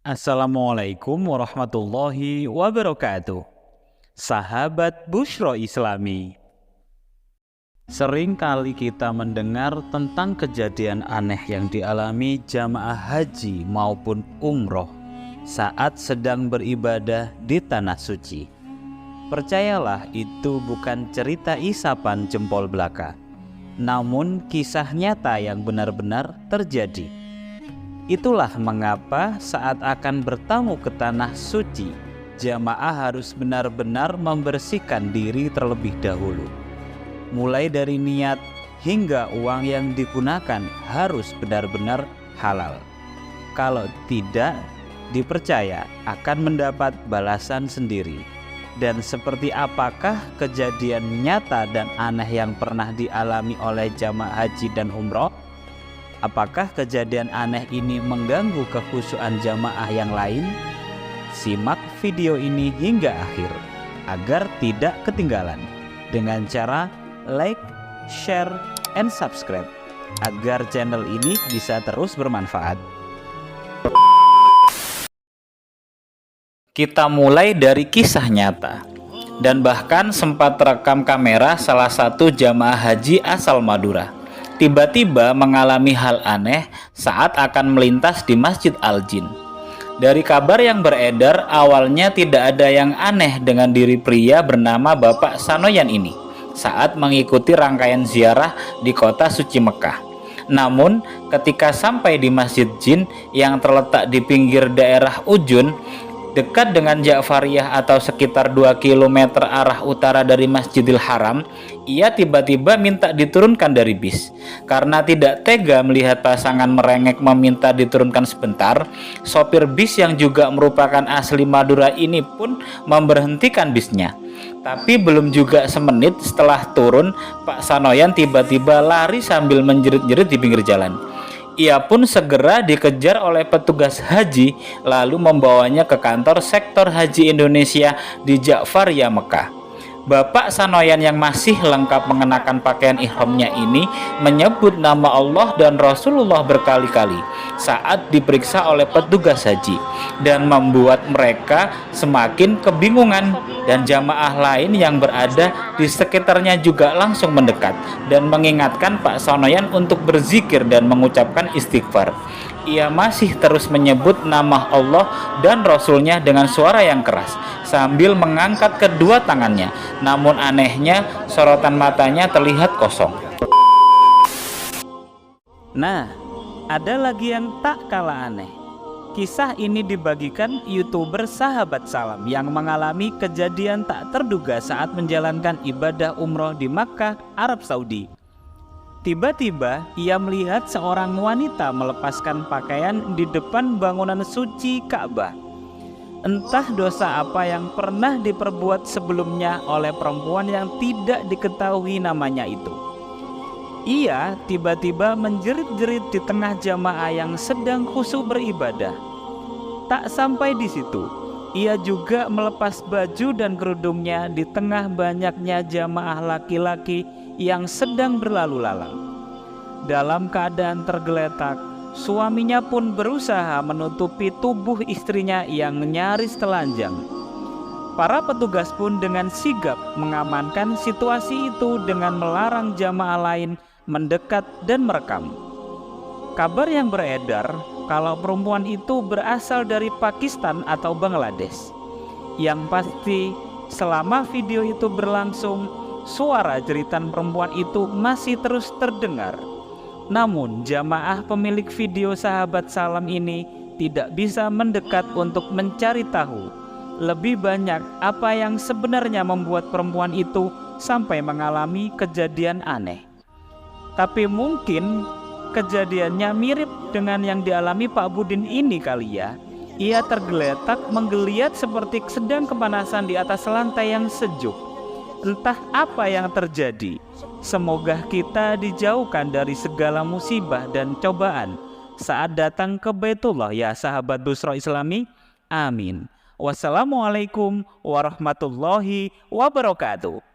Assalamualaikum warahmatullahi wabarakatuh. Sahabat Busyra Islami, sering kali kita mendengar tentang kejadian aneh yang dialami jamaah haji maupun umroh saat sedang beribadah di tanah suci. Percayalah, itu bukan cerita isapan jempol belaka, namun kisah nyata yang benar-benar terjadi. Itulah mengapa saat akan bertamu ke tanah suci, jamaah harus benar-benar membersihkan diri terlebih dahulu. Mulai dari niat hingga uang yang digunakan harus benar-benar halal. Kalau tidak, dipercaya akan mendapat balasan sendiri. Dan seperti apakah kejadian nyata dan aneh yang pernah dialami oleh jamaah haji dan umroh? Apakah kejadian aneh ini mengganggu kekhusyuan jamaah yang lain? Simak video ini hingga akhir agar tidak ketinggalan dengan cara like, share, and subscribe agar channel ini bisa terus bermanfaat. Kita mulai dari kisah nyata dan bahkan sempat terekam kamera salah satu jamaah haji asal Madura. Tiba-tiba mengalami hal aneh saat akan melintas di Masjid Al-Jin. Dari kabar yang beredar, awalnya tidak ada yang aneh dengan diri pria bernama Bapak Sanoyan ini saat mengikuti rangkaian ziarah di kota suci Mekah. Namun, ketika sampai di Masjid Jin yang terletak di pinggir daerah Ujun, dekat dengan Ja'fariyah atau sekitar 2 km arah utara dari Masjidil Haram, ia tiba-tiba minta diturunkan dari bis. Karena tidak tega melihat pasangan merengek meminta diturunkan sebentar, sopir bis yang juga merupakan asli Madura ini pun memberhentikan bisnya. Tapi belum juga semenit setelah turun, Pak Sanoyan tiba-tiba lari sambil menjerit-jerit di pinggir jalan. Ia pun segera dikejar oleh petugas haji lalu membawanya ke kantor sektor haji Indonesia di Ja'fariyah Mekah. Bapak Sanoyan yang masih lengkap mengenakan pakaian ihramnya ini menyebut nama Allah dan Rasulullah berkali-kali saat diperiksa oleh petugas haji dan membuat mereka semakin kebingungan, dan jamaah lain yang berada di sekitarnya juga langsung mendekat dan mengingatkan Pak Sanoyan untuk berzikir dan mengucapkan istighfar. Ia masih terus menyebut nama Allah dan Rasulnya dengan suara yang keras sambil mengangkat kedua tangannya. Namun anehnya, sorotan matanya terlihat kosong. Nah, ada lagi yang tak kalah aneh. Kisah ini dibagikan YouTuber Sahabat Salam yang mengalami kejadian tak terduga saat menjalankan ibadah umroh di Makkah, Arab Saudi. Tiba-tiba ia melihat seorang wanita melepaskan pakaian di depan bangunan suci Ka'bah. Entah dosa apa yang pernah diperbuat sebelumnya oleh perempuan yang tidak diketahui namanya itu. Ia tiba-tiba menjerit-jerit di tengah jamaah yang sedang khusyuk beribadah. Tak sampai di situ, ia juga melepas baju dan kerudungnya di tengah banyaknya jamaah laki-laki yang sedang berlalu lalang. Dalam keadaan tergeletak, suaminya pun berusaha menutupi tubuh istrinya yang nyaris telanjang. Para petugas pun dengan sigap mengamankan situasi itu dengan melarang jamaah lain mendekat dan merekam. Kabar yang beredar kalau perempuan itu berasal dari Pakistan atau Bangladesh. Yang pasti, selama video itu berlangsung, suara jeritan perempuan itu masih terus terdengar. Namun jamaah pemilik video Sahabat Salam ini tidak bisa mendekat untuk mencari tahu lebih banyak apa yang sebenarnya membuat perempuan itu sampai mengalami kejadian aneh. Tapi mungkin kejadiannya mirip dengan yang dialami Pak Budin ini kali ya. Ia tergeletak menggeliat seperti sedang kepanasan di atas lantai yang sejuk. Entah apa yang terjadi. Semoga kita dijauhkan dari segala musibah dan cobaan saat datang ke Baitullah, ya sahabat Busyra Islami. Amin. Wassalamualaikum warahmatullahi wabarakatuh.